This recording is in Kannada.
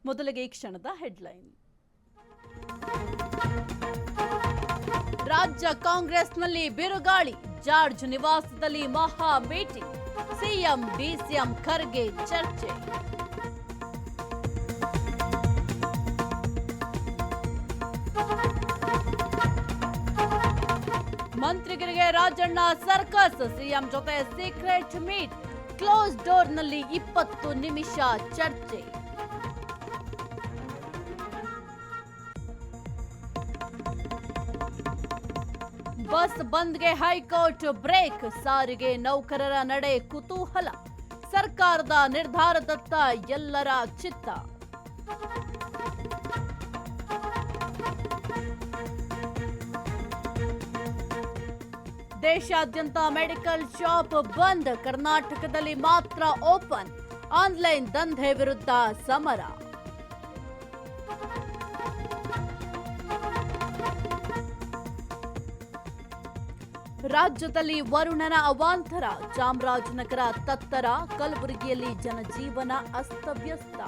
ಮೊದಲಿಗೆ ಈ ಕ್ಷಣದ ಹೆಡ್ಲೈನ್. ರಾಜ್ಯ ಕಾಂಗ್ರೆಸ್ನಲ್ಲಿ ಬಿರುಗಾಳಿ, ಜಾರ್ಜ್ ನಿವಾಸದಲ್ಲಿ ಮಹಾ ಮೀಟಿಂಗ್, ಸಿಎಂ ಡಿಸಿಎಂ ಖರ್ಗೆ ಚರ್ಚೆ. ಮಂತ್ರಿಗಳಿಗೆ ರಾಜಣ್ಣ ಸರ್ಕಸ್, ಸಿಎಂ ಜೊತೆ ಸೀಕ್ರೆಟ್ ಮೀಟ್, ಕ್ಲೋಸ್ ಡೋರ್ನಲ್ಲಿ 20 ನಿಮಿಷ ಚರ್ಚೆ. ಬಸ್ ಬಂದ್ಗೆ ಹೈಕೋರ್ಟ್ ಬ್ರೇಕ್, ಸಾರಿಗೆ ನೌಕರರ ನಡೆ ಕುತೂಹಲ, ಸರ್ಕಾರದ ನಿರ್ಧಾರದತ್ತ ಎಲ್ಲರ ಚಿತ್ತ. ದೇಶಾದ್ಯಂತ ಮೆಡಿಕಲ್ ಶಾಪ್ ಬಂದ್, ಕರ್ನಾಟಕದಲ್ಲಿ ಮಾತ್ರ ಓಪನ್, ಆನ್ಲೈನ್ ದಂಧೆ ವಿರುದ್ಧ ಸಮರ. ರಾಜ್ಯದಲ್ಲಿ ವರುಣನ ಅವಾಂತರ, ಚಾಮರಾಜನಗರ ತತ್ತರ, ಕಲಬುರಗಿಯಲ್ಲಿ ಜನಜೀವನ ಅಸ್ತವ್ಯಸ್ತ.